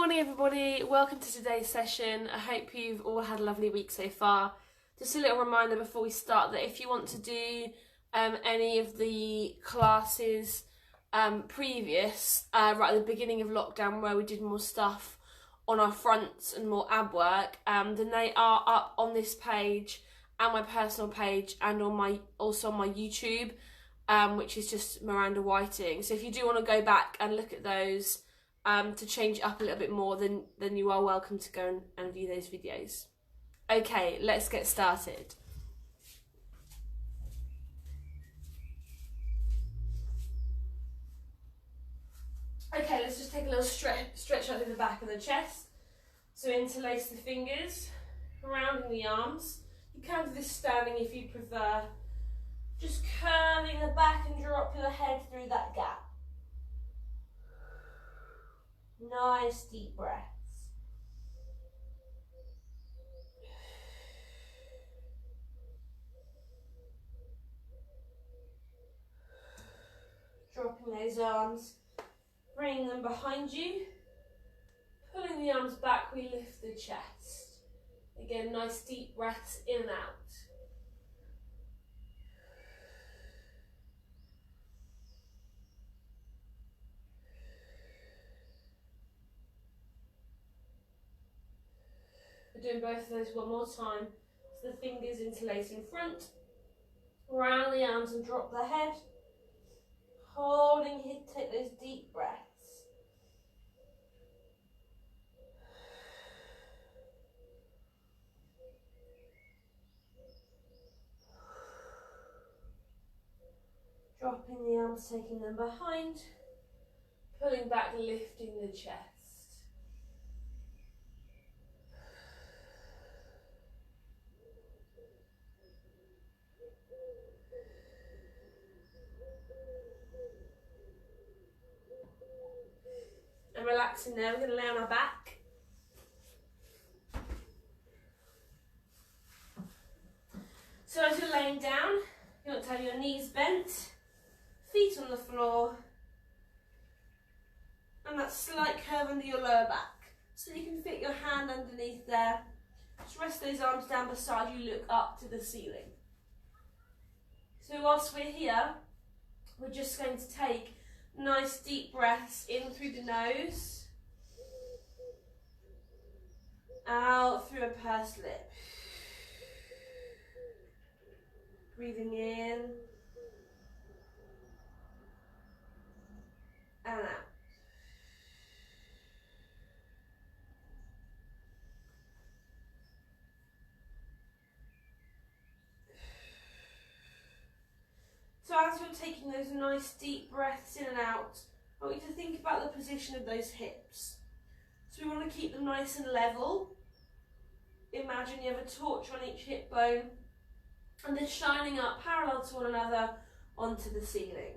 morning everybody, welcome to today's session. I hope you've all had a lovely week so far. Just a little reminder before we start that if you want to do any of the classes previous, right at the beginning of lockdown where we did more stuff on our fronts and more ab work, then they are up on this page and my personal page and also on my YouTube, which is just Miranda Whiting. So if you do want to go back and look at those to change it up a little bit more, then you are welcome to go and view those videos. Okay, let's get started. Okay, let's just take a little stretch out of the back of the chest. So interlace the fingers, rounding the arms. You can do this standing if you prefer. Just curving the back and drop your head through that gap. Nice deep breaths. Dropping those arms, bringing them behind you. Pulling the arms back, we lift the chest. Again, nice deep breaths in and out. We're doing both of those one more time. So the fingers interlace in front, round the arms and drop the head. Holding here, take those deep breaths. Dropping the arms, taking them behind. Pulling back, lifting the chest. And relaxing there, we're going to lay on our back. So as you're laying down, you want to have your knees bent, feet on the floor, and that slight curve under your lower back. So you can fit your hand underneath there. Just rest those arms down beside you, look up to the ceiling. So whilst we're here, we're just going to take nice deep breaths in through the nose, out through a pursed lip. Breathing in and out. So as you're taking those nice deep breaths in and out, I want you to think about the position of those hips. So we want to keep them nice and level. Imagine you have a torch on each hip bone and they're shining up parallel to one another onto the ceiling.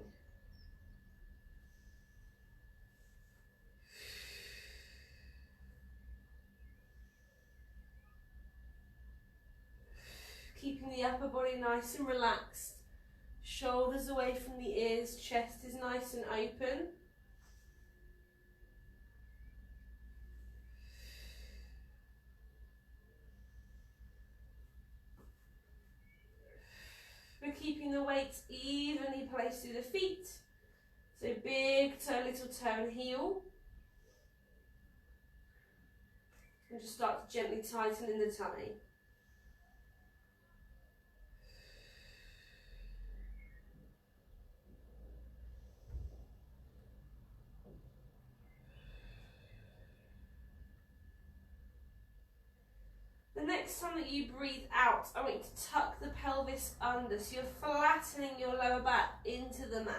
Keeping the upper body nice and relaxed. Shoulders away from the ears, chest is nice and open. We're keeping the weights evenly placed through the feet. So big toe, little toe and heel. And just start to gently tighten in the tummy. The next time that you breathe out, I want you to tuck the pelvis under, so you're flattening your lower back into the mat.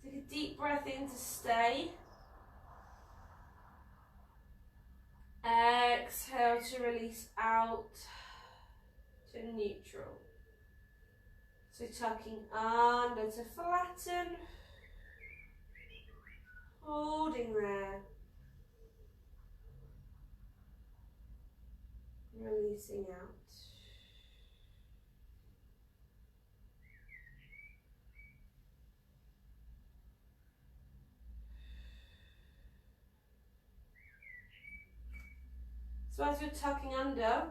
Take a deep breath in to stay. Exhale to release out to neutral. So tucking under to flatten, holding there. Releasing out. So as you're tucking under,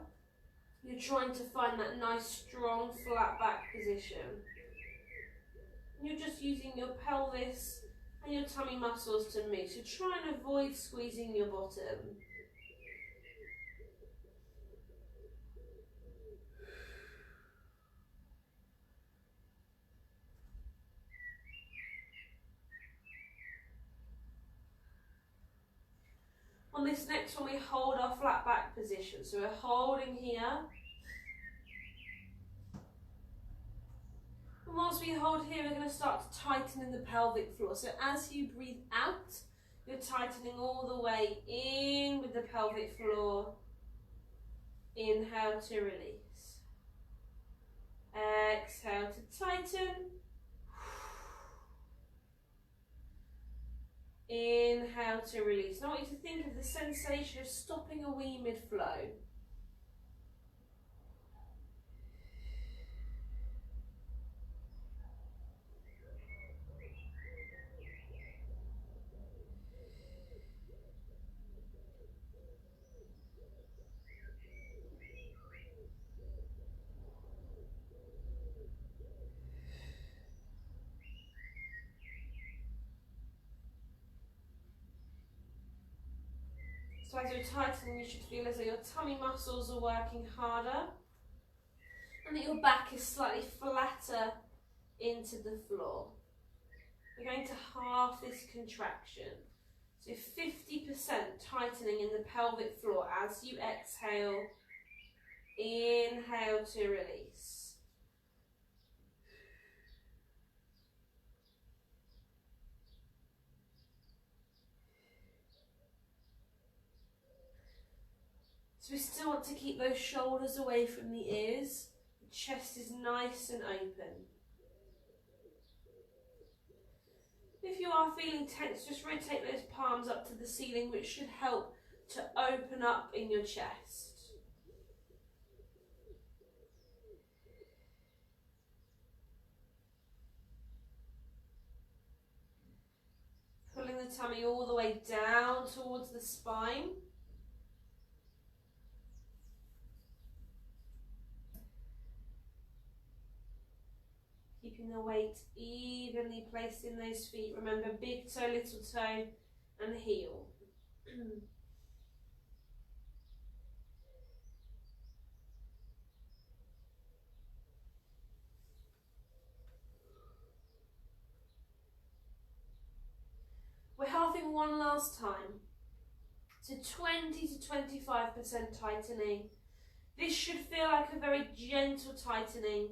you're trying to find that nice, strong, flat back position. And you're just using your pelvis and your tummy muscles to move. So try and avoid squeezing your bottom. On this next one, we hold our flat back position. So we're holding here. And whilst we hold here, we're going to start to tighten in the pelvic floor. So as you breathe out, you're tightening all the way in with the pelvic floor. Inhale to release. Exhale to tighten. Inhale to release. Now I want you to think of the sensation of stopping a wee mid-flow. So as you're tightening, you should feel as though your tummy muscles are working harder and that your back is slightly flatter into the floor. We're going to halve this contraction. So 50% tightening in the pelvic floor as you exhale. Inhale to release. So we still want to keep those shoulders away from the ears. The chest is nice and open. If you are feeling tense, just rotate those palms up to the ceiling, which should help to open up in your chest. Pulling the tummy all the way down towards the spine. Keeping the weight evenly placed in those feet. Remember, big toe, little toe, and heel. We're halving one last time. So 20 to 25% tightening. This should feel like a very gentle tightening.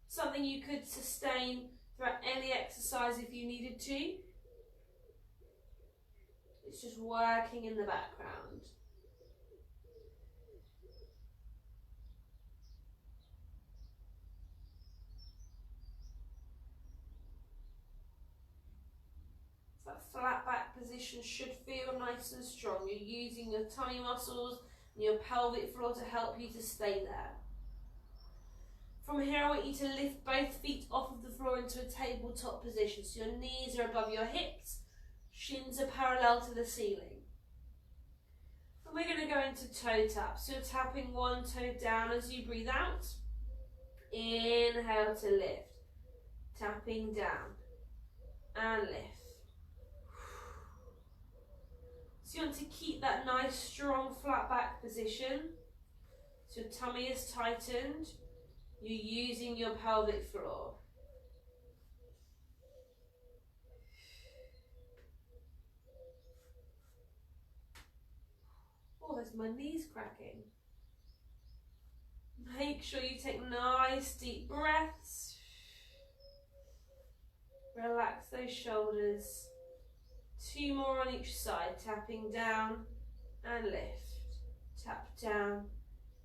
Something you could sustain throughout any exercise if you needed to. It's just working in the background. So that flat back position should feel nice and strong. You're using your tummy muscles and your pelvic floor to help you to stay there. From here, I want you to lift both feet off of the floor into a tabletop position. So your knees are above your hips, shins are parallel to the ceiling. And we're going to go into toe tap. So you're tapping one toe down as you breathe out. Inhale to lift. Tapping down and lift. So you want to keep that nice, strong, flat back position. So your tummy is tightened. You're using your pelvic floor. Oh, there's my knees cracking. Make sure you take nice deep breaths. Relax those shoulders. 2 more on each side, tapping down and lift. Tap down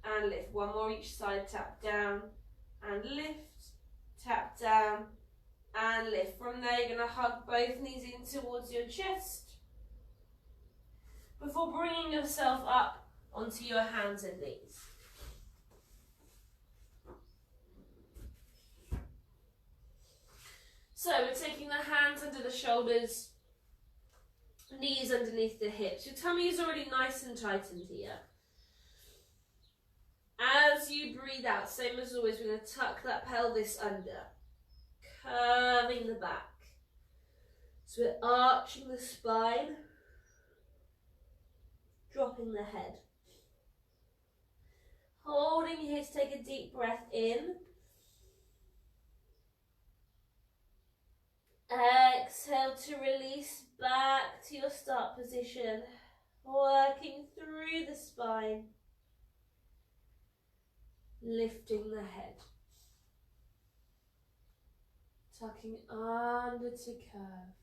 and lift. 1 more each side, tap down and lift, tap down and lift. From there, you're going to hug both knees in towards your chest before bringing yourself up onto your hands and knees. So we're taking the hands under the shoulders, knees underneath the hips. Your tummy is already nice and tightened here. As you breathe out, same as always, we're going to tuck that pelvis under, curving the back. So we're arching the spine, dropping the head. Holding here to take a deep breath in. Exhale to release back to your start position, working through the spine, lifting the head, tucking under to curve,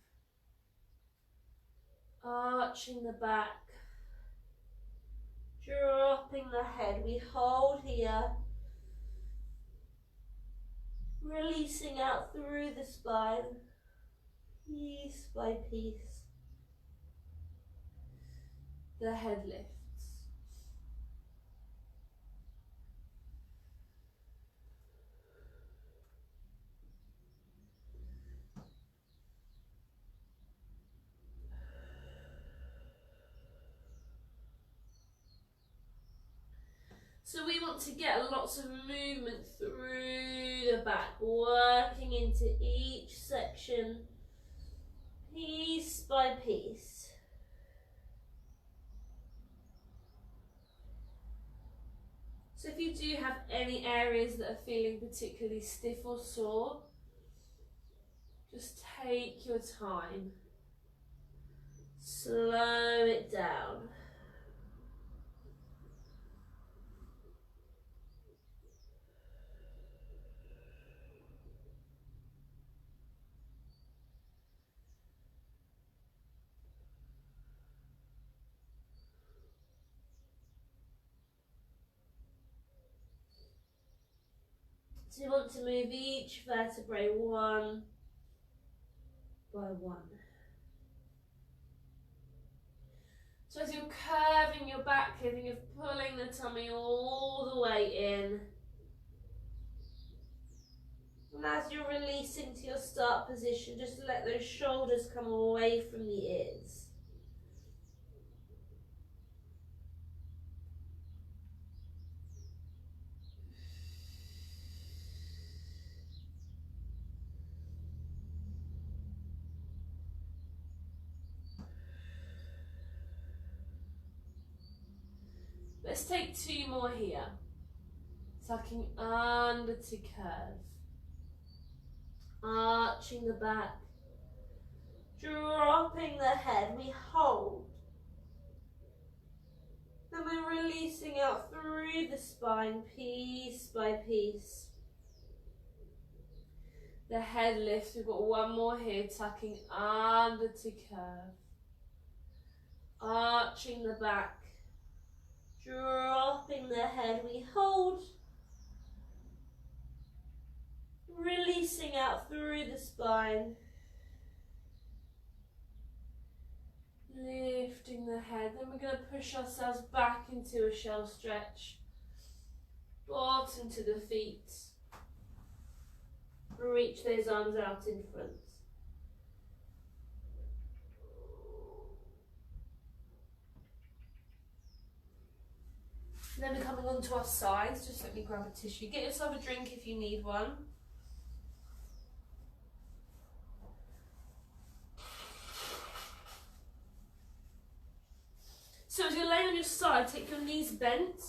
arching the back, dropping the head. We hold here, releasing out through the spine, piece by piece. The head lifts. So we want to get lots of movement through the back, working into each section, piece by piece. So if you do have any areas that are feeling particularly stiff or sore, just take your time, slow it down. So you want to move each vertebrae one by one. So as you're curving your back here, you're pulling the tummy all the way in. And as you're releasing to your start position, just let those shoulders come away from the ears. Let's take two more here. Tucking under to curve. Arching the back. Dropping the head. We hold. Then we're releasing out through the spine, piece by piece. The head lifts. We've got one more here. Tucking under to curve. Arching the back. Dropping the head, we hold, releasing out through the spine, lifting the head. Then we're going to push ourselves back into a shell stretch, bottom to the feet, reach those arms out in front. Then we're coming onto our sides. Just let me grab a tissue. Get yourself a drink if you need one. So as you're laying on your side, take your knees bent,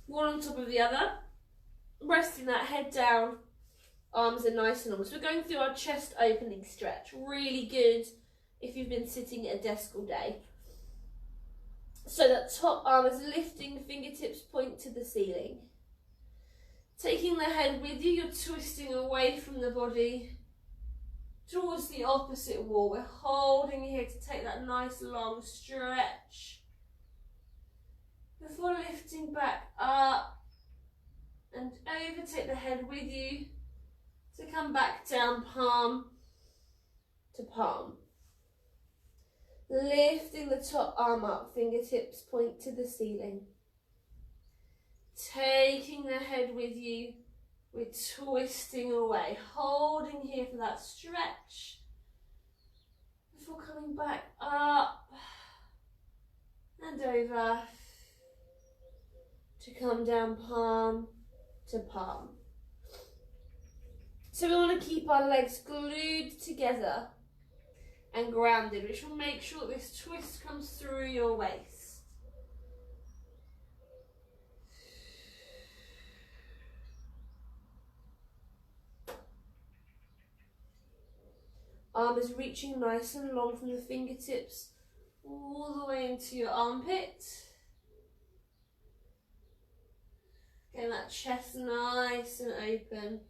one on top of the other, resting that head down, arms are nice and long. So we're going through our chest opening stretch. Really good if you've been sitting at a desk all day. So that top arm is lifting, fingertips point to the ceiling. Taking the head with you, you're twisting away from the body towards the opposite wall. We're holding here to take that nice long stretch before lifting back up and over. Take the head with you to come back down, palm to palm. Lifting the top arm up, fingertips point to the ceiling. Taking the head with you, we're twisting away, holding here for that stretch before coming back up and over to come down palm to palm. So we want to keep our legs glued together and grounded, which will make sure that this twist comes through your waist. Arm is reaching nice and long from the fingertips all the way into your armpit. Getting that chest nice and open.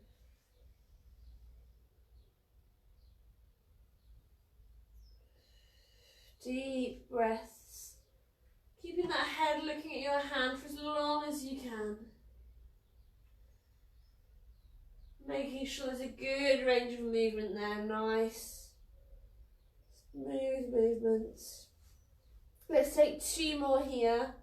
Deep breaths. Keeping that head looking at your hand for as long as you can. Making sure there's a good range of movement there. Nice, smooth movements. Let's take 2 more here.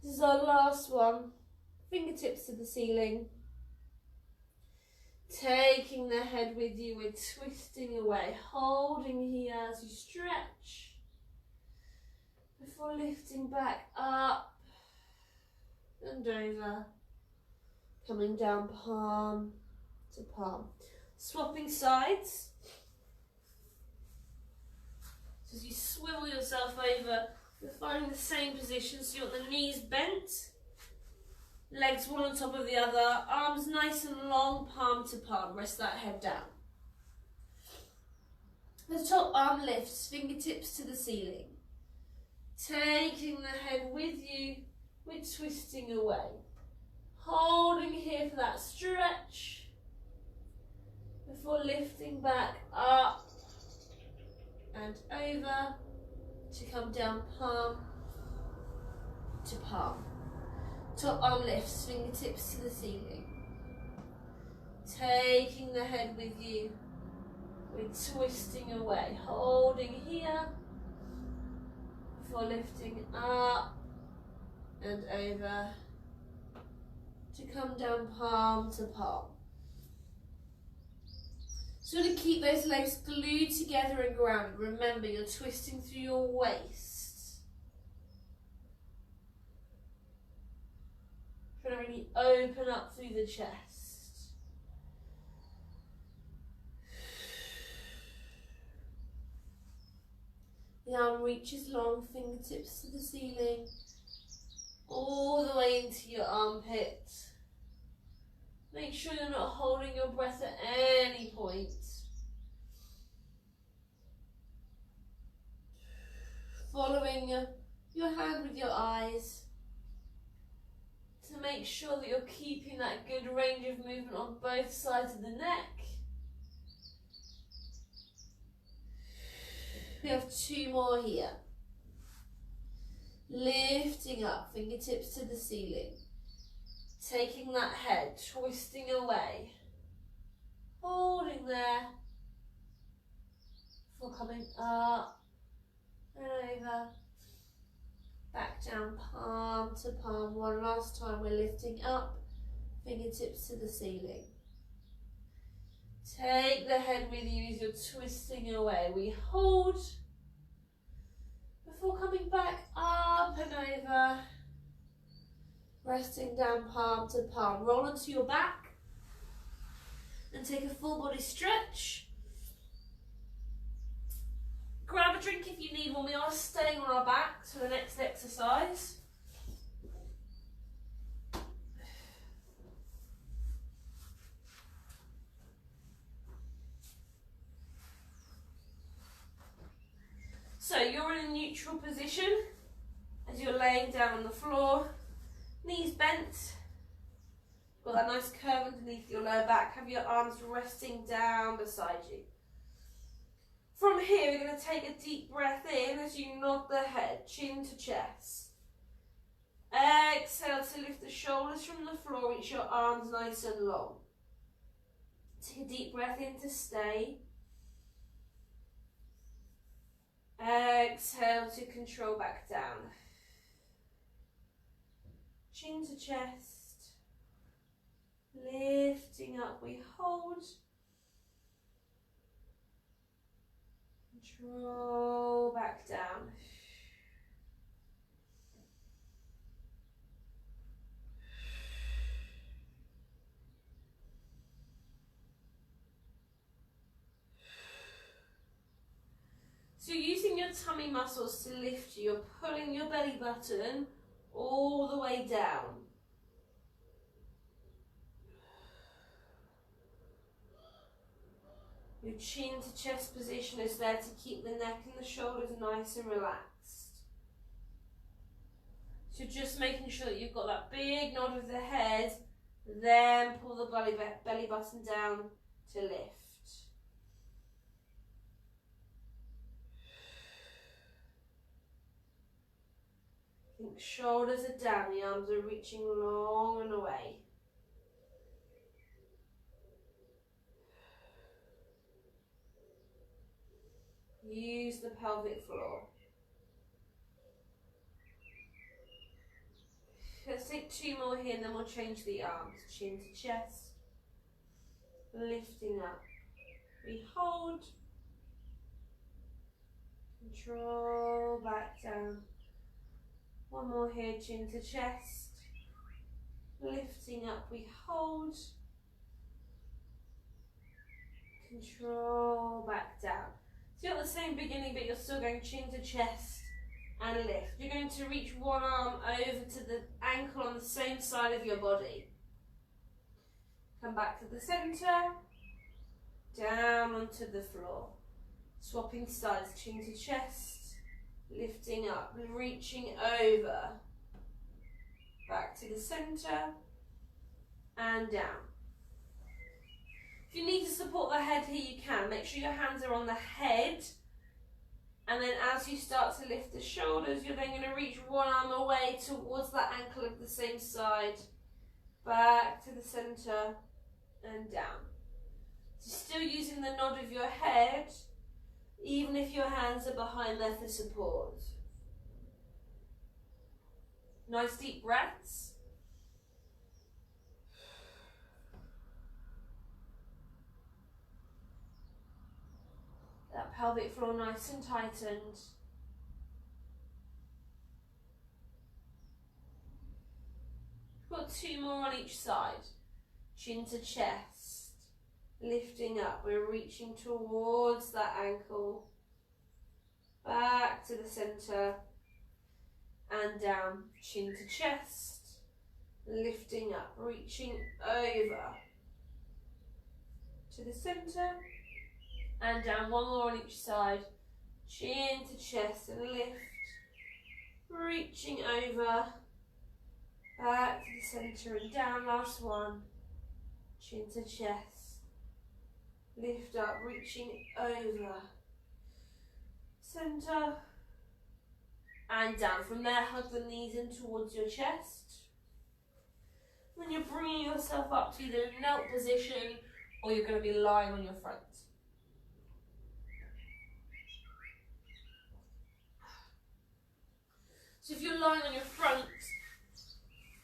This is our last one. Fingertips to the ceiling. Taking the head with you, we're twisting away, holding here as you stretch before lifting back up and over, coming down palm to palm. Swapping sides. So as you swivel yourself over, you're finding the same position, so you want the knees bent, legs one on top of the other, arms nice and long, palm to palm. Rest that head down. The top arm lifts, fingertips to the ceiling. Taking the head with you, we're twisting away. Holding here for that stretch before lifting back up and over to come down palm to palm. Top arm lifts, fingertips to the ceiling. Taking the head with you, we're twisting away, holding here before lifting up and over to come down palm to palm. So to keep those legs glued together and grounded, remember you're twisting through your waist. Trying to really open up through the chest. The arm reaches long, fingertips to the ceiling, all the way into your armpit. Make sure you're not holding your breath at any point. Following your hand with your eyes to make sure that you're keeping that good range of movement on both sides of the neck. We have 2 more here. Lifting up, fingertips to the ceiling. Taking that head, twisting away. Holding there. Before coming up and over. Back down, palm to palm. One last time, we're lifting up, fingertips to the ceiling. Take the head with you as you're twisting away. We hold before coming back up and over. Resting down, palm to palm. Roll onto your back and take a full body stretch. Grab a drink if you need one. We are staying on our back for the next exercise. So you're in a neutral position as you're laying down on the floor, knees bent. Got that nice curve underneath your lower back. Have your arms resting down beside you. From here, we're going to take a deep breath in as you nod the head, chin to chest. Exhale to lift the shoulders from the floor, reach your arms nice and long. Take a deep breath in to stay. Exhale to control back down. Chin to chest. Lifting up, we hold. Control, back down. So you're using your tummy muscles to lift you. You're pulling your belly button all the way down. Your chin to chest position is there to keep the neck and the shoulders nice and relaxed. So just making sure that you've got that big nod of the head, then pull the belly button down to lift. Think shoulders are down, the arms are reaching long and away. Use the pelvic floor. Let's take 2 more here and then we'll change the arms. Chin to chest. Lifting up. We hold. Control, back down. 1 more here, chin to chest. Lifting up, we hold. Control, back down. So you're at the same beginning, but you're still going chin to chest and lift. You're going to reach one arm over to the ankle on the same side of your body. Come back to the center, down onto the floor. Swapping sides, chin to chest, lifting up, reaching over. Back to the center and down. If you need to support the head here, you can. Make sure your hands are on the head. And then as you start to lift the shoulders, you're then going to reach one arm away towards that ankle of the same side. Back to the center and down. So still using the nod of your head, even if your hands are behind there for support. Nice deep breaths. That pelvic floor nice and tightened. Got 2 more on each side. Chin to chest. Lifting up. We're reaching towards that ankle. Back to the center. And down. Chin to chest. Lifting up. Reaching over. To the center. And down. 1 more on each side. Chin to chest and lift. Reaching over. Back to the center and down. Last one. Chin to chest. Lift up. Reaching over. Center. And down. From there, hug the knees in towards your chest. Then you're bringing yourself up to either knelt position or you're going to be lying on your front. So if you're lying on your front,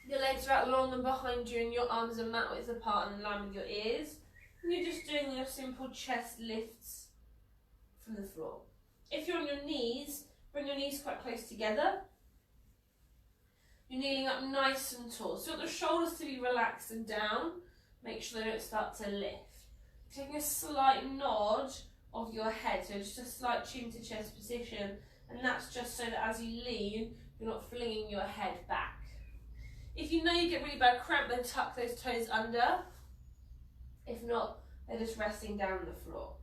your legs are out long and behind you and your arms are mat width apart and in line with your ears. And you're just doing your simple chest lifts from the floor. If you're on your knees, bring your knees quite close together. You're kneeling up nice and tall. So you want the shoulders to be relaxed and down. Make sure they don't start to lift. Taking a slight nod of your head, so just a slight chin to chest position. And that's just so that as you lean, you're not flinging your head back. If you know you get really bad cramp, then tuck those toes under. If not, they're just resting down on the floor.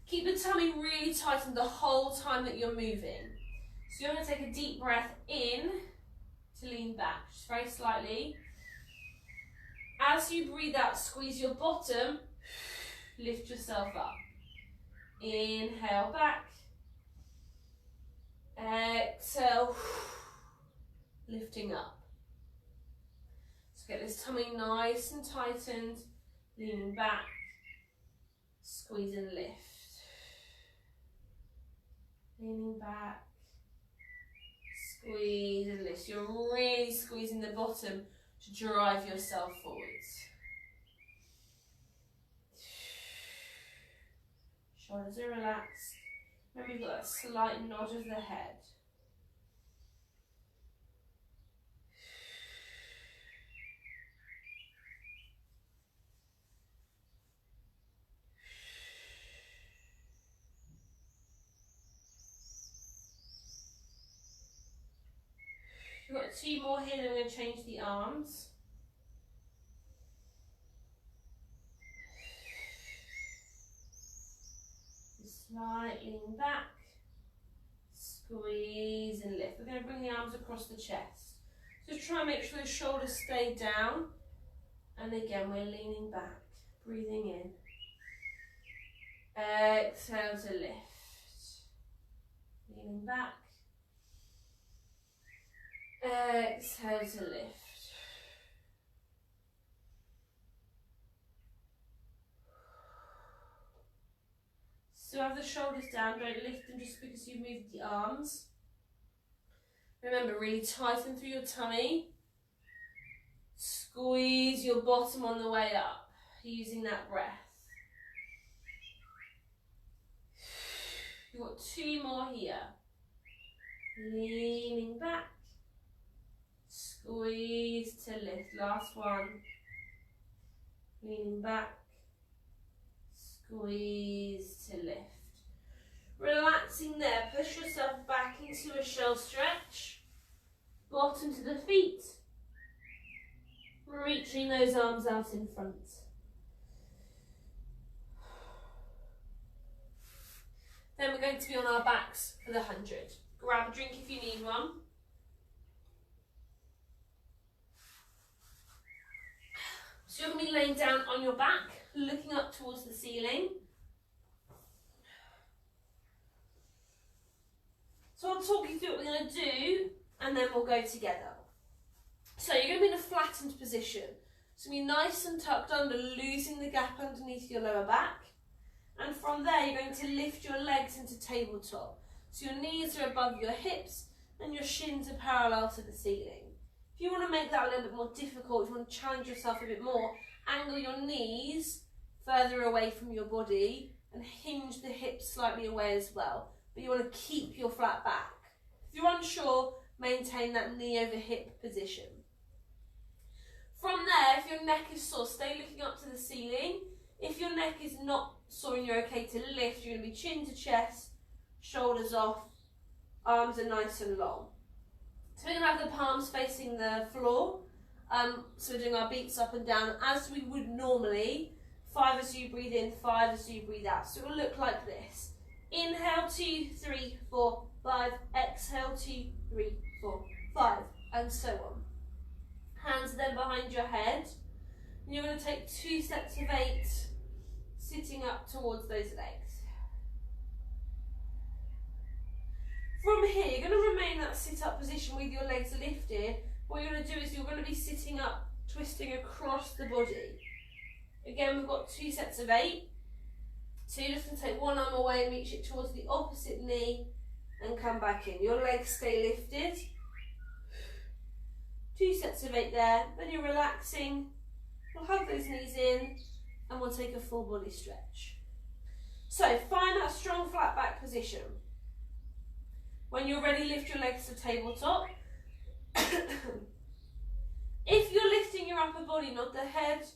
Keep the tummy really tightened the whole time that you're moving. So you're going to take a deep breath in to lean back, just very slightly. As you breathe out, squeeze your bottom, lift yourself up. Inhale back. Exhale, lifting up. So get this tummy nice and tightened, leaning back, squeeze and lift. Leaning back, squeeze and lift. You're really squeezing the bottom to drive yourself forwards. Shoulders are relaxed. Remember, you've got that slight nod of the head. We've got 2 more here, then we're going to change the arms. Slightly lean back, squeeze and lift. We're going to bring the arms across the chest. So try and make sure the shoulders stay down. And again, we're leaning back, breathing in. Exhale to lift. Leaning back. Exhale to lift. So have the shoulders down, don't lift them just because you've moved the arms. Remember, really tighten through your tummy. Squeeze your bottom on the way up, using that breath. You've got 2 more here. Leaning back. Squeeze to lift. Last one. Leaning back. Squeeze to lift. Relaxing there, push yourself back into a shell stretch. Bottom to the feet. Reaching those arms out in front. Then we're going to be on our backs for the 100. Grab a drink if you need one. So you're going to be laying down on your back, looking up towards the ceiling. So I'll talk you through what we're going to do, and then we'll go together. So you're going to be in a flattened position. So be nice and tucked under, losing the gap underneath your lower back. And from there, you're going to lift your legs into tabletop. So your knees are above your hips, and your shins are parallel to the ceiling. If you want to make that a little bit more difficult, if you want to challenge yourself a bit more, angle your knees further away from your body and hinge the hips slightly away as well. But you want to keep your flat back. If you're unsure, maintain that knee over hip position. From there, if your neck is sore, stay looking up to the ceiling. If your neck is not sore and you're okay to lift, you're going to be chin to chest, shoulders off, arms are nice and long. So we're going to have the palms facing the floor. So we're doing our beats up and down as we would normally. 5 as you breathe in, 5 as you breathe out. So it will look like this. Inhale, 2, 3, 4, 5. Exhale, 2, 3, 4, 5. And so on. Hands then behind your head. And you're going to take 2 sets of 8, sitting up towards those legs. From here, you're going to remain in that sit-up position with your legs lifted. What you're going to do is you're going to be sitting up, twisting across the body. Again, we've got 2 sets of 8. So you're just going to take one arm away and reach it towards the opposite knee and come back in. Your legs stay lifted. 2 sets of 8 there. Then you're relaxing. We'll hug those knees in and we'll take a full body stretch. So find that strong flat back position. When you're ready, lift your legs to tabletop. If you're lifting your upper body, not the head,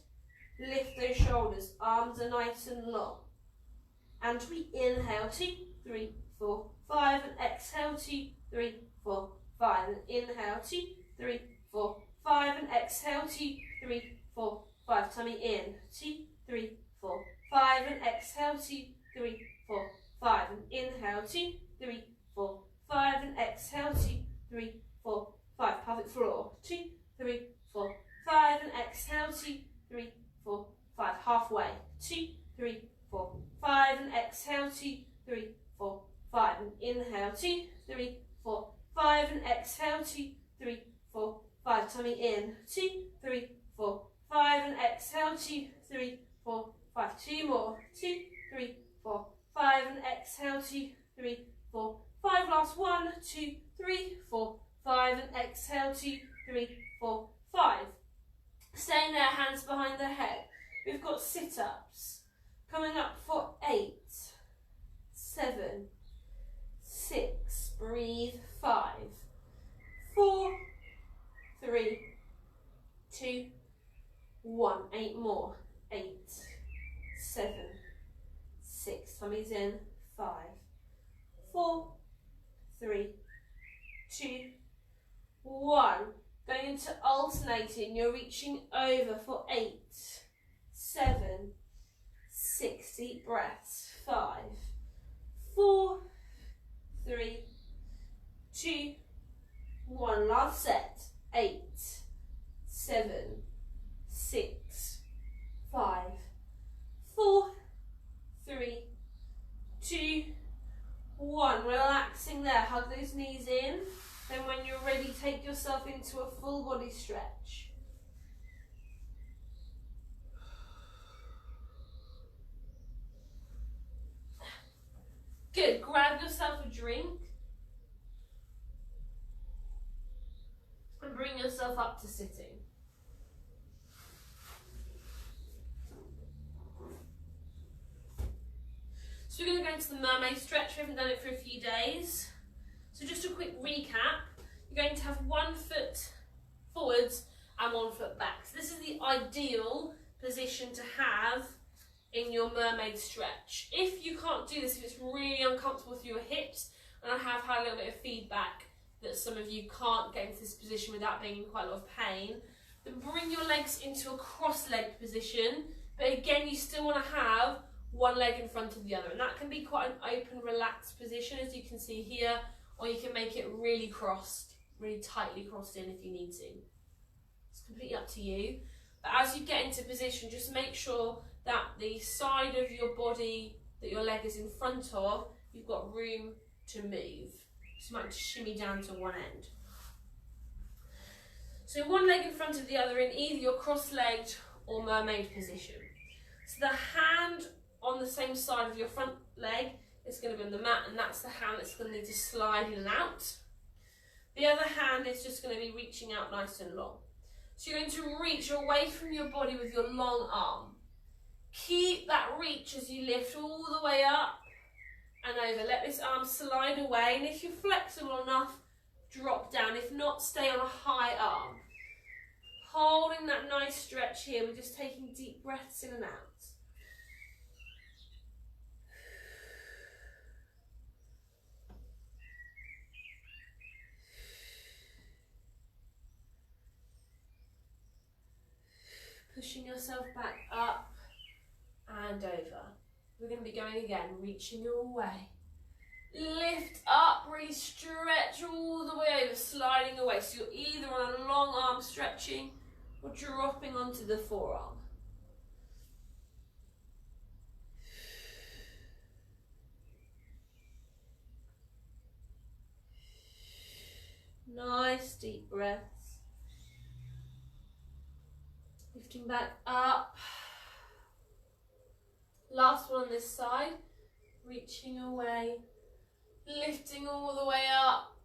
lift those shoulders. Arms are nice and long. And we inhale, 2, 3, 4, 5. And exhale, 2, 3, 4, 5. And inhale, 2, 3, 4, 5. And exhale, 2, 3, 4, 5. Tummy in, 2, 3, 4, 5. And exhale, 2, 3, 4, 5. And inhale, 2, 3, 4, 5. And exhale, 2, 3, 4, 5. Pelvic floor, 2, 3, 4, 5. And exhale, 2, 3, 4, 5. Halfway, 2, 3, 4, 5. And exhale, 2, 3, 4, 5. And inhale, 2, 3, 4, 5. And exhale, 2, 3, 4, 5. Tummy in, 2, 3, 4, 5. And exhale, 2, 3, 4, 5. 2 more, 2, 3, 4, 5. And exhale, 2, 3, 4, 5. Last 1, 2, 3, 4, 5. And exhale, 2, 3, 4, 5. Staying there, hands behind the head. We've got sit-ups. Coming up for 8. breathe. 5, 4, 3, 2, 1. 8 more. 8, 7, 6. Tummy's in. 5, 4, 3, 2, 1. Going into alternating. You're reaching over for 8, 7, 6. Deep breaths. 5, 4, 3, 2, 1. Last set. 8, 7, 6, 5, 4, 3, 2, 1. Relaxing there. Hug those knees in. Then when you're ready, take yourself into a full body stretch. Good. Grab yourself a drink and bring yourself up to sitting. So we're going to go into the mermaid stretch. We haven't done it for a few days. So just a quick recap. You're going to have 1 foot forwards and 1 foot back. So this is the ideal position to have in your mermaid stretch. If you can't do this, if it's really uncomfortable through your hips, and I have had a little bit of feedback that some of you can't get into this position without being in quite a lot of pain, then bring your legs into a cross-legged position. But again, you still want to have one leg in front of the other, and that can be quite an open, relaxed position, as you can see here, or you can make it really crossed, really tightly crossed in if you need to. It's completely up to you. But as you get into position, just make sure that the side of your body that your leg is in front of, you've got room to move. So you might just shimmy down to one end. So one leg in front of the other in either your cross-legged or mermaid position. So the hand on the same side of your front leg is going to be on the mat, and that's the hand that's going to need to slide in and out. The other hand is just going to be reaching out nice and long. So you're going to reach away from your body with your long arm. Keep that reach as you lift all the way up and over. Let this arm slide away, and if you're flexible enough, drop down. If not, stay on a high arm. Holding that nice stretch here. We're just taking deep breaths in and out. Pushing yourself back up and over. We're going to be going again, reaching away. Lift up, really stretch all the way over, sliding away. So you're either on a long arm stretching or dropping onto the forearm. Nice deep breaths. Lifting back up. Last one on this side. Reaching away. Lifting all the way up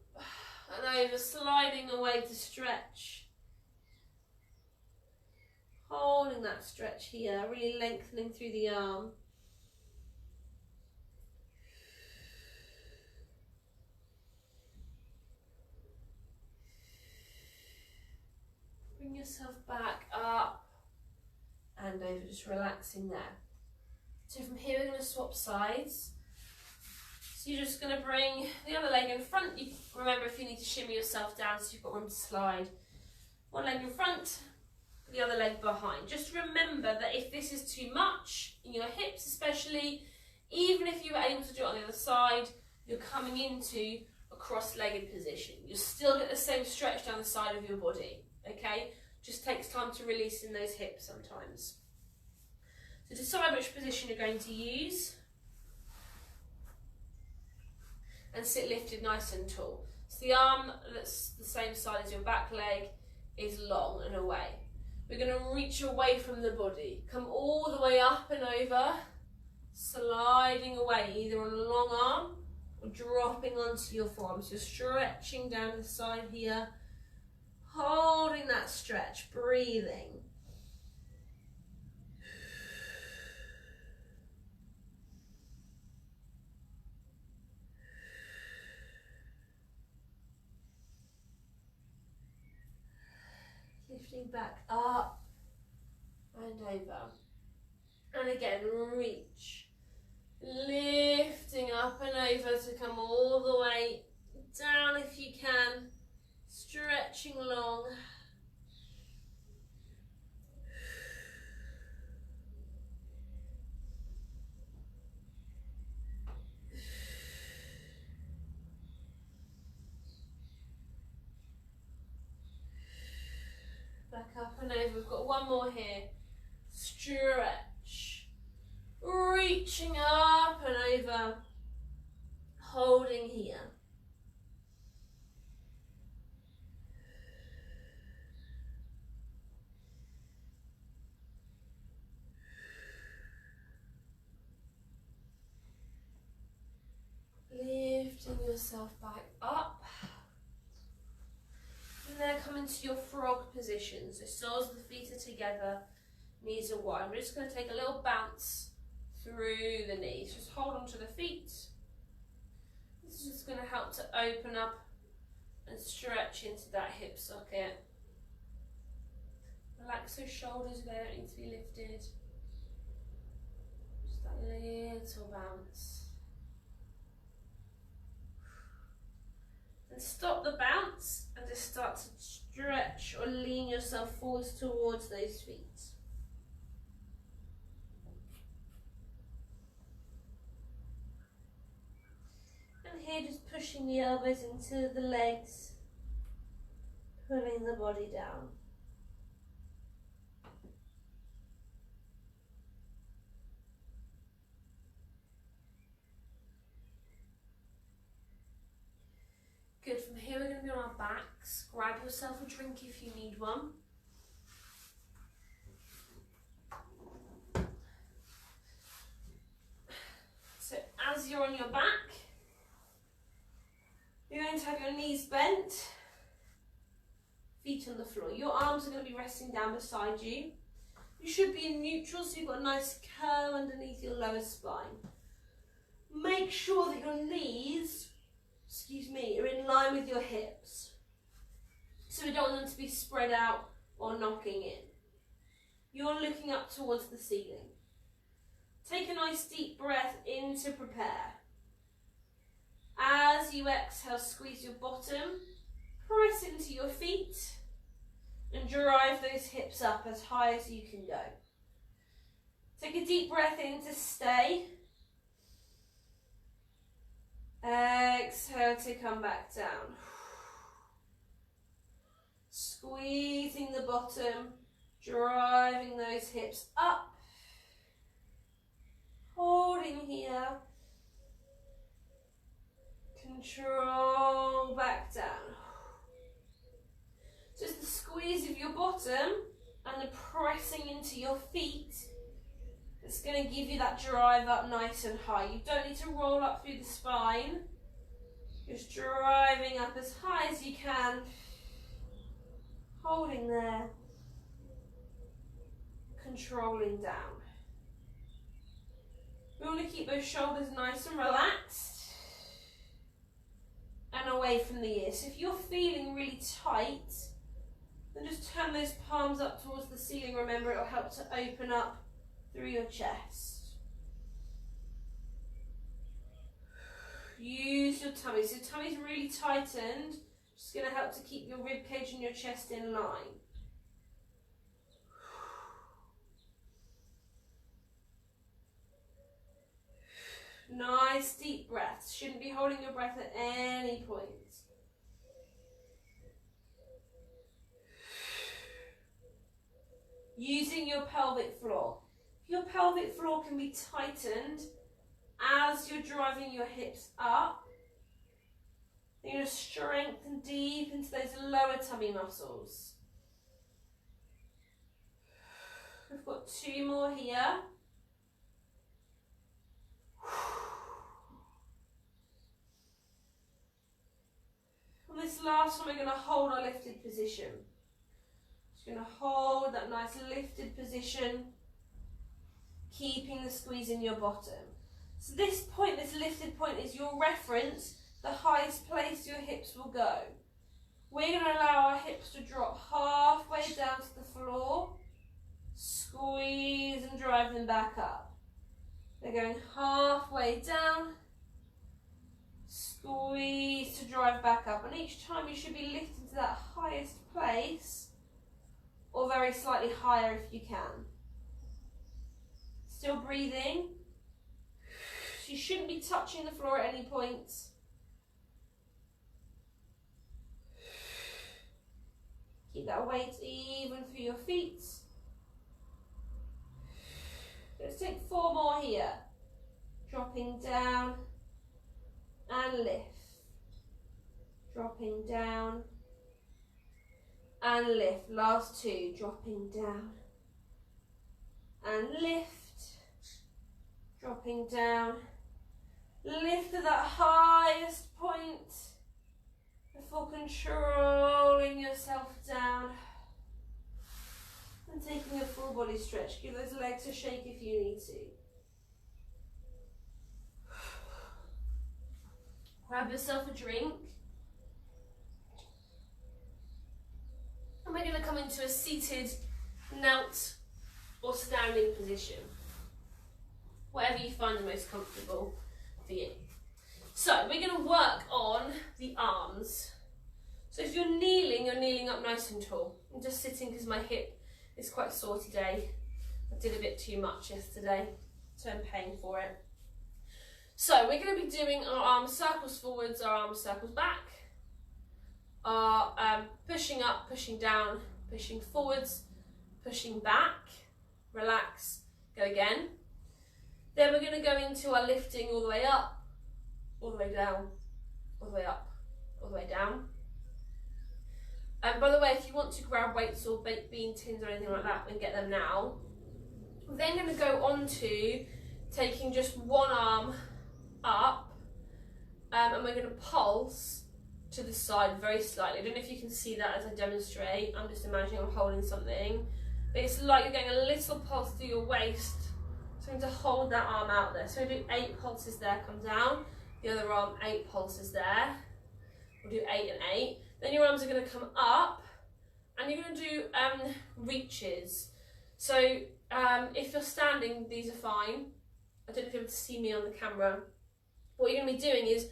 and over, sliding away to stretch. Holding that stretch here, really lengthening through the arm. Bring yourself back up and over, just relaxing there. So from here we're going to swap sides. So you're just going to bring the other leg in front. You remember, if you need to shimmy yourself down so you've got room to slide. One leg in front, the other leg behind. Just remember that if this is too much, in your hips especially, even if you were able to do it on the other side, you're coming into a cross-legged position. You'll still get the same stretch down the side of your body, okay? Just takes time to release in those hips sometimes. So decide which position you're going to use. And sit lifted nice and tall. So the arm that's the same side as your back leg is long and away. We're going to reach away from the body. Come all the way up and over, sliding away, either on a long arm or dropping onto your forearms. You're stretching down the side here, holding that stretch, breathing. lifting back up and over. And again, reach. Lifting up and over to come all the way down if you can. Stretching long. Back up and over. We've got one more here. Stretch. Reaching up and over. Holding here. Lifting yourself back up. And then come into your frog position. So soles of the feet are together, knees are wide. We're just going to take a little bounce through the knees. Just hold on to the feet. This is just going to help to open up and stretch into that hip socket. Relax those shoulders, they don't need to be lifted. Just that little bounce. And stop the bounce and just start to stretch or lean yourself forwards towards those feet. And here just pushing the elbows into the legs, pulling the body down. Good, from here we're going to be on our backs. Grab yourself a drink if you need one. So as you're on your back, you're going to have your knees bent, feet on the floor. Your arms are going to be resting down beside you. You should be in neutral, so you've got a nice curve underneath your lower spine. Make sure that your knees are in line with your hips. So we don't want them to be spread out or knocking in. You're looking up towards the ceiling. Take a nice deep breath in to prepare. As you exhale, squeeze your bottom, press into your feet, and drive those hips up as high as you can go. Take a deep breath in to stay. Exhale to come back down. Squeezing the bottom, driving those hips up. Holding here. Control back down. Just the squeeze of your bottom and the pressing into your feet. It's going to give you that drive up nice and high. You don't need to roll up through the spine. Just driving up as high as you can. Holding there. Controlling down. We want to keep those shoulders nice and relaxed. And away from the ears. So if you're feeling really tight, then just turn those palms up towards the ceiling. Remember, it'll help to open up through your chest. Use your tummy. So tummy's really tightened. Just going to help to keep your rib cage and your chest in line. Nice deep breaths. Shouldn't be holding your breath at any point. Using your pelvic floor. Your pelvic floor can be tightened as you're driving your hips up. You're going to strengthen deep into those lower tummy muscles. We've got 2 more here. On this last one, we're going to hold our lifted position. Just going to hold that nice lifted position, keeping the squeeze in your bottom. So this point, this lifted point, is your reference, the highest place your hips will go. We're going to allow our hips to drop halfway down to the floor. Squeeze and drive them back up. They're going halfway down. Squeeze to drive back up. And each time you should be lifting to that highest place, or very slightly higher if you can. Still breathing. You shouldn't be touching the floor at any point. Keep that weight even for your feet. Let's take 4 more here. Dropping down and lift. Dropping down and lift. Last 2. Dropping down and lift. Dropping down. Lift to that highest point before controlling yourself down and taking a full body stretch. Give those legs a shake if you need to. Grab yourself a drink. And we're going to come into a seated, knelt or standing position. Whatever you find the most comfortable for you. So we're going to work on the arms. So if you're kneeling up nice and tall. I'm just sitting because my hip is quite sore today. I did a bit too much yesterday, so I'm paying for it. So we're going to be doing our arms circles forwards, our arms circles back. Our pushing up, pushing down, pushing forwards, pushing back. Relax, go again. Then we're going to go into our lifting all the way up, all the way down, all the way up, all the way down. And by the way, if you want to grab weights or baked bean tins or anything like that, and get them now. We're then going to go on to taking just one arm up, and we're going to pulse to the side very slightly. I don't know if you can see that as I demonstrate. I'm just imagining I'm holding something. But it's like you're getting a little pulse through your waist. So I'm going to hold that arm out there. So we'll do 8 pulses there, come down. The other arm, 8 pulses there. We'll do 8 and 8. Then your arms are going to come up and you're going to do reaches. So if you're standing, these are fine. I don't know if you're able to see me on the camera. What you're going to be doing is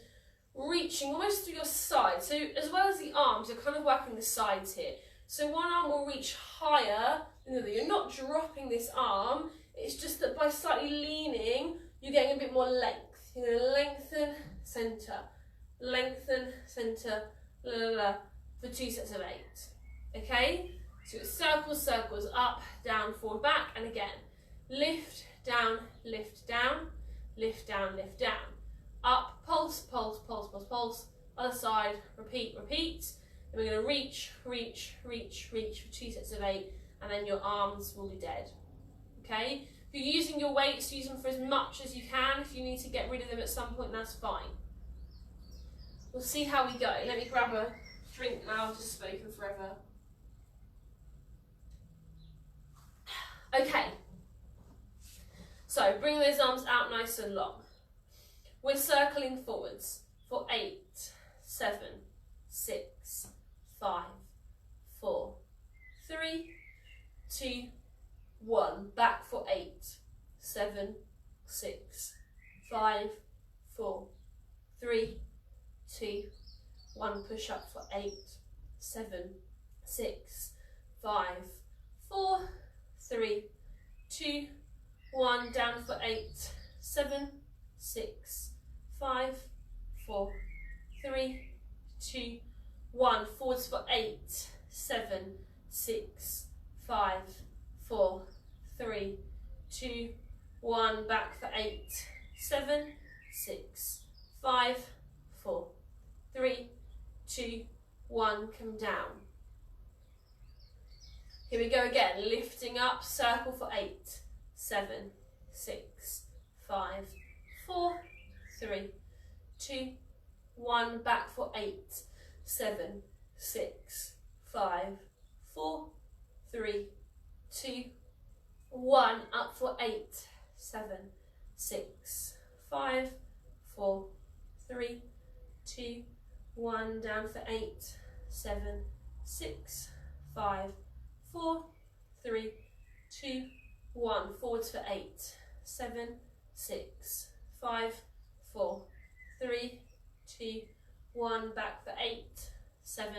reaching almost through your side. So as well as the arms, you're kind of working the sides here. So one arm will reach higher than the other. You're not dropping this arm. It's just that by slightly leaning, you're getting a bit more length. You're going to lengthen, centre, la, la, la, for 2 sets of 8. Okay? So it's circles, circles, up, down, forward, back, and again. Lift, down, lift, down, lift, down, lift, down. Up, pulse, pulse, pulse, pulse, pulse. Other side, repeat, repeat. Then we're going to reach, reach, reach, reach for 2 sets of 8, and then your arms will be dead. Okay? If you're using your weights, use them for as much as you can. If you need to get rid of them at some point, that's fine. We'll see how we go. Let me grab a drink now. I've just spoken forever. Okay. So bring those arms out nice and long. We're circling forwards for 8, 7, 6, 5, 4, 3, 2, 1. Back for 8, 7, 6, 5, 4, 3, 2, 1. Push up for 8, 7, 6, 5, 4, 3, 2, 1. Down for 8, 7, 6, 5, 4, 3, 2, 1. Forwards for 8, 7, 6, 5, 4, 3, 2, 1. Back for 8, 7, 6, 5, 4, 3, 2, 1. Come down. Here we go again. Lifting up, circle for 8, 7, 6, 5, 4, 3, 2, 1. Back for 8, 7, 6, 5, 4, 3, 2, 1. Up for 8, 7, 6, 5, 4, 3, 2, 1. Down for 8, 7, 6, 5, 4, 3, 2, 1. Forwards for 8, 7, 6, 5, 4, 3, 2, 1. Back for 8, 7,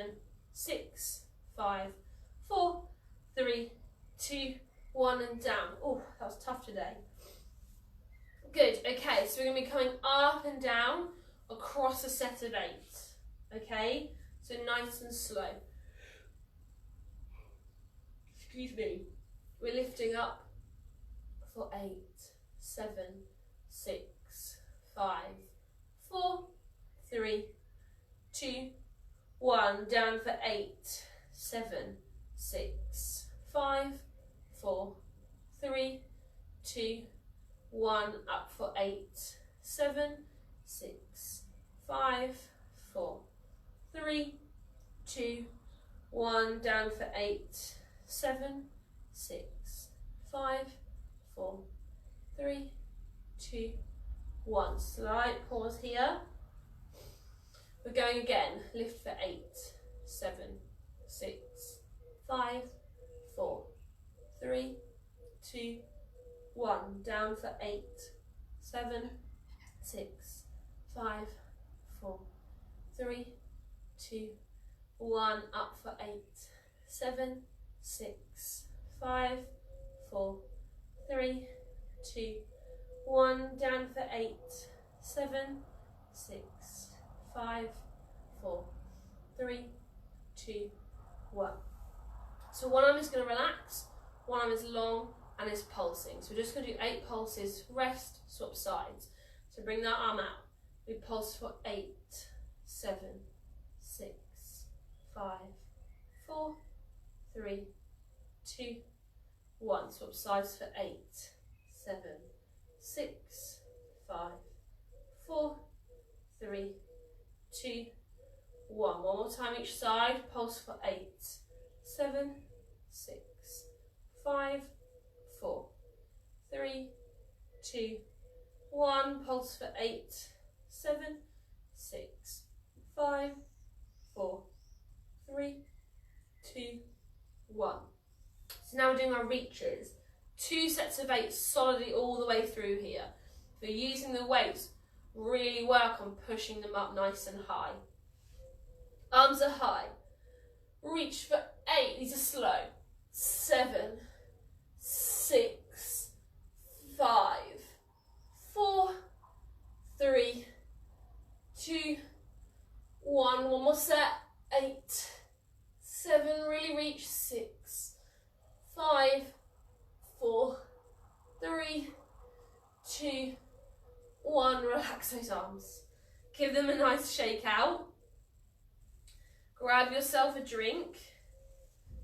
6, 5, 4, 3, 2, 1, and down. Oh, that was tough today. Good. Okay, so we're going to be coming up and down across a set of 8. Okay, so nice and slow. Excuse me. We're lifting up for 8, 7, 6, 5, 4, 3, 2, 1. Down for 8, 7, 6, 5, 4, 3, 2, 1. Up for 8, 7, 6, 5, 4, 3, 2, 1. Down for 8, 7, 6, 5, 4, 3, 2, 1. Slight pause here. We're going again. Lift for 8, 7, 6, 5, 4, 3, 2, 1. Down for 8, 7, 6, 5, 4, 3, 2, 1. Up for 8, 7, 6, 5, 4, 3, 2, 1. Down for 8, 7, 6, 5, 4, 3, 2, 1. So one arm is going to relax, one arm is long and is pulsing. So we're just going to do 8 pulses, rest, swap sides. So bring that arm out. We pulse for 8, 7, 6, 5, 4, 3, 2, 1. Swap sides for 8, 7, 6, 5, 4, 3, 2, 1. One more time each side. Pulse for 8, 7, 6, 5, 4, 3, 2, 1. Pulse for 8, 7, 6, 5, 4, 3, 2, 1. So now we're doing our reaches. 2 sets of 8 solidly all the way through here. If you're using the weights, really work on pushing them up nice and high. Arms are high. Reach for 8. These are slow. 7, 6, 5, 4, 3, 2, 1. One more set. 8, 7. Really reach. 6, 5, 4, 3, 2, 1. Relax those arms. Give them a nice shake out. Grab yourself a drink.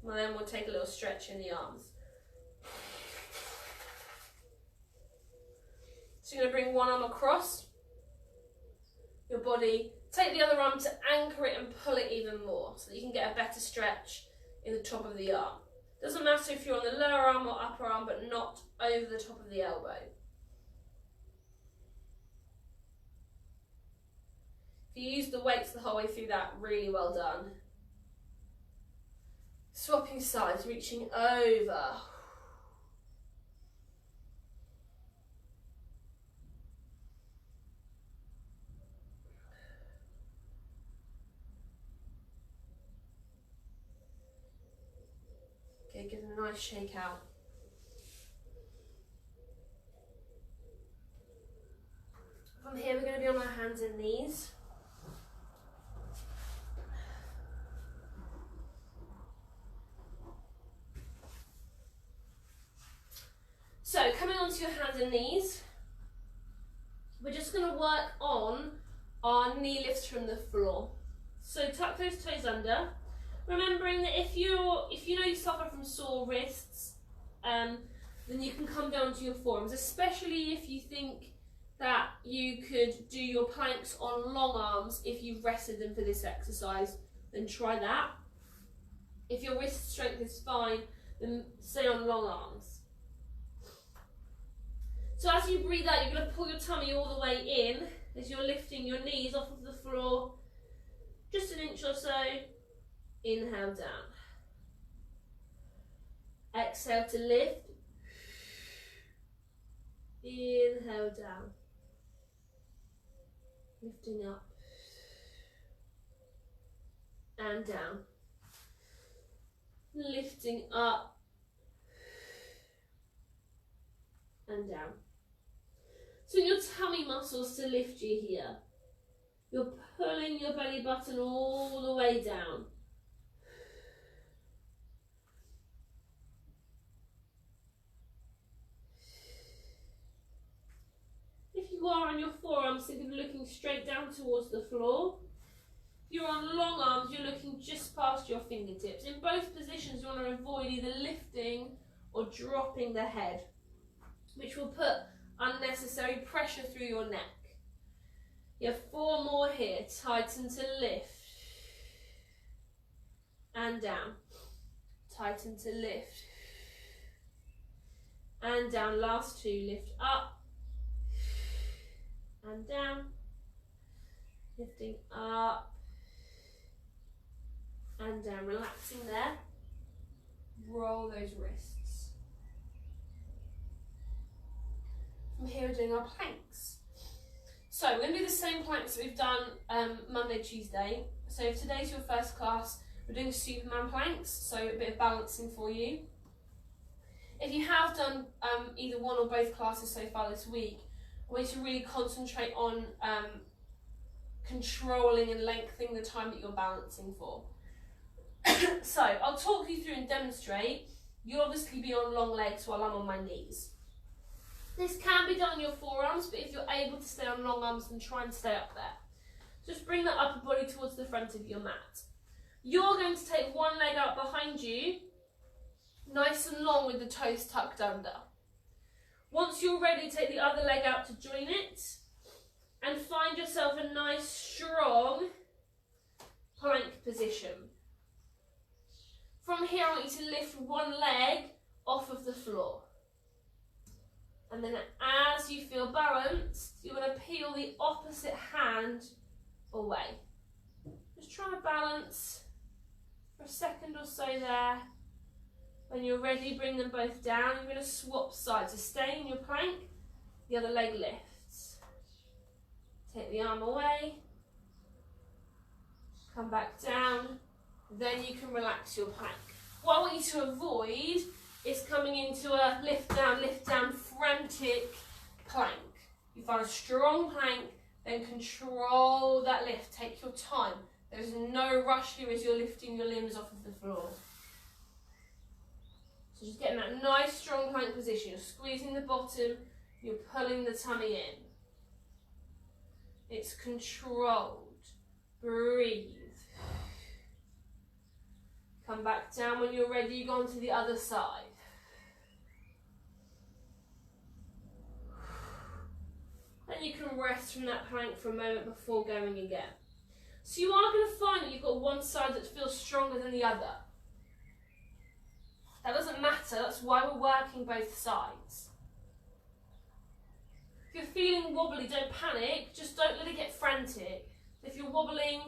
And then we'll take a little stretch in the arms. So you're going to bring one arm across your body. Take the other arm to anchor it and pull it even more so that you can get a better stretch in the top of the arm. Doesn't matter if you're on the lower arm or upper arm, but not over the top of the elbow. If you use the weights the whole way through that, really well done. Swapping sides, reaching over. Okay, give them a nice shake out. From here, we're going to be on our hands and knees. So, coming onto your hands and knees, we're just going to work on our knee lifts from the floor. So, tuck those toes under. Remembering that if you know you suffer from sore wrists, then you can come down to your forearms, especially if you think that you could do your planks on long arms if you've rested them for this exercise, then try that. If your wrist strength is fine, then stay on long arms. So as you breathe out, you're going to pull your tummy all the way in as you're lifting your knees off of the floor, just an inch or so. Inhale down. Exhale to lift. Inhale down. Lifting up. And down. Lifting up. And down. So in your tummy muscles to lift you here, you're pulling your belly button all the way down. If you are on your forearms, think of looking straight down towards the floor. If you're on long arms, you're looking just past your fingertips. In both positions, you want to avoid either lifting or dropping the head, which will put unnecessary pressure through your neck. You have 4 more here. Tighten to lift. And down. Tighten to lift. And down. Last 2. Lift up. And down. Lifting up. And down. Relaxing there. Roll those wrists. From here we're doing our planks. So we're going to do the same planks that we've done Monday, Tuesday. So if today's your first class, we're doing Superman planks, so a bit of balancing for you. If you have done either one or both classes so far this week, I want you to really concentrate on controlling and lengthening the time that you're balancing for. So I'll talk you through and demonstrate. You'll obviously be on long legs while I'm on my knees. This can be done on your forearms, but if you're able to stay on long arms, then try and stay up there. Just bring that upper body towards the front of your mat. You're going to take one leg out behind you, nice and long with the toes tucked under. Once you're ready, take the other leg out to join it, and find yourself a nice, strong plank position. From here, I want you to lift one leg off of the floor. And then as you feel balanced, you're going to peel the opposite hand away. Just try to balance for a second or so there. When you're ready, bring them both down. You're going to swap sides. So stay in your plank, the other leg lifts. Take the arm away. Come back down. Then you can relax your plank. What I want you to avoid is coming into a lift down, frantic plank. You find a strong plank, then control that lift. Take your time. There's no rush here as you're lifting your limbs off of the floor. So just getting that nice strong plank position. You're squeezing the bottom, you're pulling the tummy in. It's controlled. Breathe. Come back down when you're ready, you go on to the other side. Then you can rest from that plank for a moment before going again. So you are going to find that you've got one side that feels stronger than the other. That doesn't matter, that's why we're working both sides. If you're feeling wobbly, don't panic, just don't let it get frantic. If you're wobbling,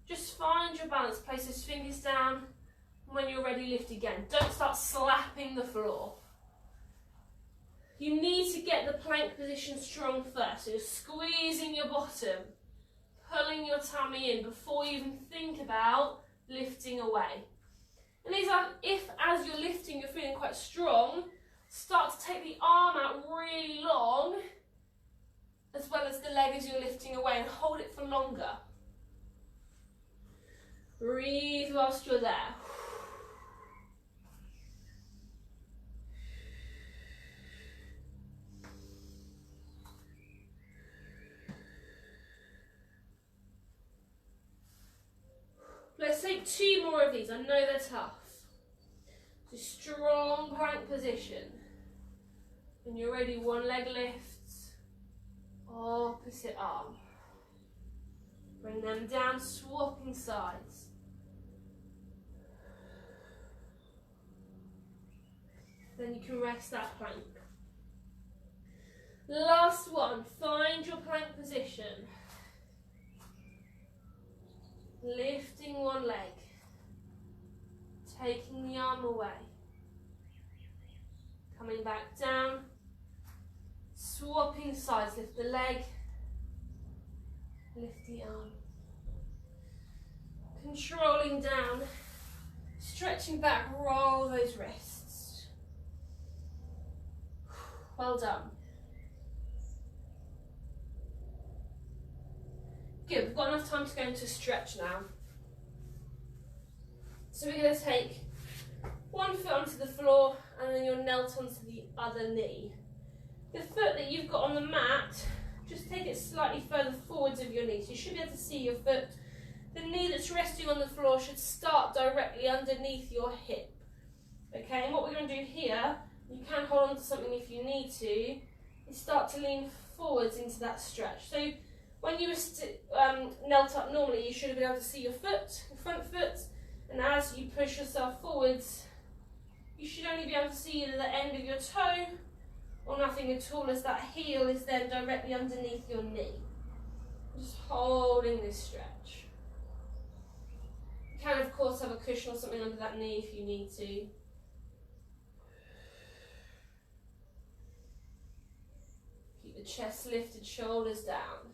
just find your balance, place those fingers down. When you're ready, lift again. Don't start slapping the floor. You need to get the plank position strong first. So you're squeezing your bottom, pulling your tummy in before you even think about lifting away. And these are, if as you're lifting you're feeling quite strong, start to take the arm out really long, as well as the leg as you're lifting away, and hold it for longer. Breathe whilst you're there. Let's take 2 more of these. I know they're tough. So strong plank position. When you're ready, one leg lifts, opposite arm. Bring them down, swapping sides. Then you can rest that plank. Last one, find your plank position. Lifting one leg. Arm away. Coming back down. Swapping sides. Lift the leg. Lift the arm. Controlling down. Stretching back. Roll those wrists. Well done. Good. We've got enough time to go into stretch now. So we're going to take one foot onto the floor and then you'll knelt onto the other knee. The foot that you've got on the mat, just take it slightly further forwards of your knee. So you should be able to see your foot. The knee that's resting on the floor should start directly underneath your hip. Okay, and what we're going to do here, you can hold on to something if you need to, is start to lean forwards into that stretch. So when you were knelt up normally, you should have been able to see your foot, your front foot. And as you push yourself forwards, you should only be able to see either the end of your toe or nothing at all, as that heel is then directly underneath your knee. Just holding this stretch. You can of course have a cushion or something under that knee if you need to. Keep the chest lifted, shoulders down.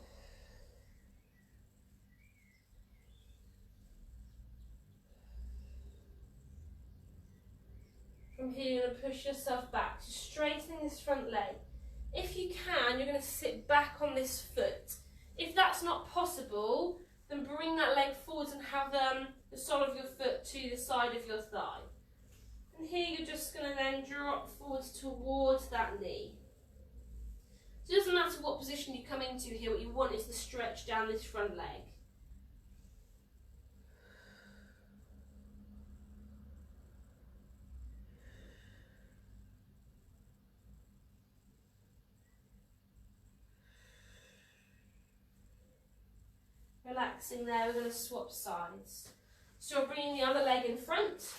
From here, you're going to push yourself back, straightening this front leg. If you can, you're going to sit back on this foot. If that's not possible, then bring that leg forwards and have the sole of your foot to the side of your thigh. And here you're just going to then drop forwards towards that knee. So it doesn't matter what position you come into here, what you want is to stretch down this front leg. Relaxing there, we're going to swap sides. So we're bringing the other leg in front.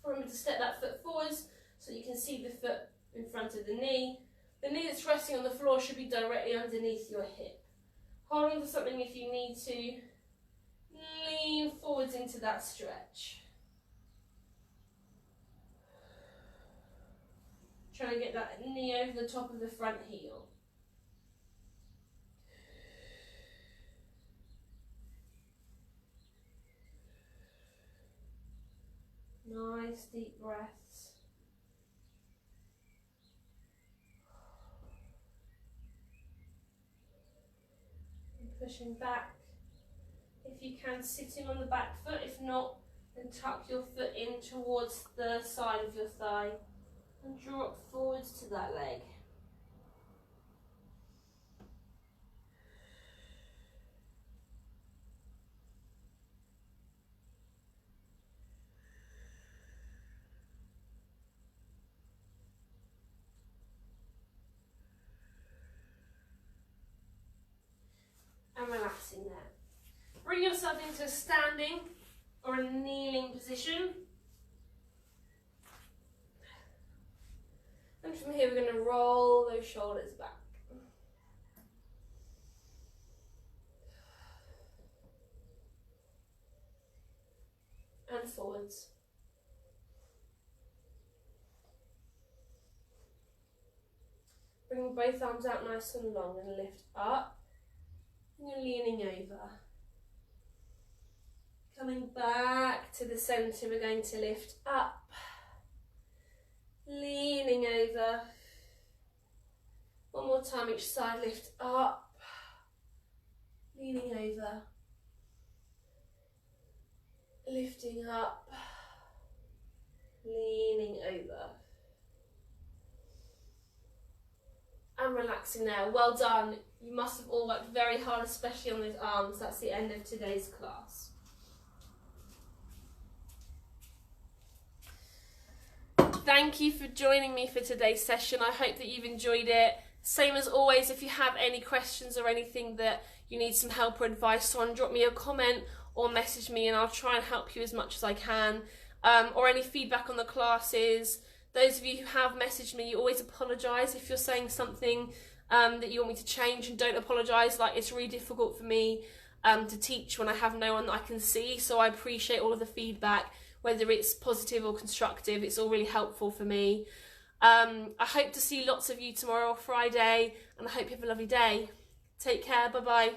Remember to step that foot forwards so you can see the foot in front of the knee. The knee that's resting on the floor should be directly underneath your hip. Hold on to something if you need to. Lean forwards into that stretch. Trying to get that knee over the top of the front heel. Nice deep breaths. And pushing back. If you can, sitting on the back foot. If not, then tuck your foot in towards the side of your thigh and draw it forwards to that leg. And relaxing there. Bring yourself into a standing or a kneeling position. And from here we're going to roll those shoulders back. And forwards. Bring both arms out nice and long and lift up. And you're leaning over. Coming back to the centre, we're going to lift up. Leaning over. One more time each side, lift up. Leaning over. Lifting up. Leaning over. And relaxing there. Well done. You must have all worked very hard, especially on those arms. That's the end of today's class. Thank you for joining me for today's session. I hope that you've enjoyed it. Same as always, if you have any questions or anything that you need some help or advice on, drop me a comment or message me and I'll try and help you as much as I can. Or any feedback on the classes. Those of you who have messaged me, you always apologise if you're saying something that you want me to change, and don't apologise. Like, it's really difficult for me to teach when I have no one that I can see, so I appreciate all of the feedback. whether it's positive or constructive. It's all really helpful for me. I hope to see lots of you tomorrow or Friday, and I hope you have a lovely day. Take care. Bye bye.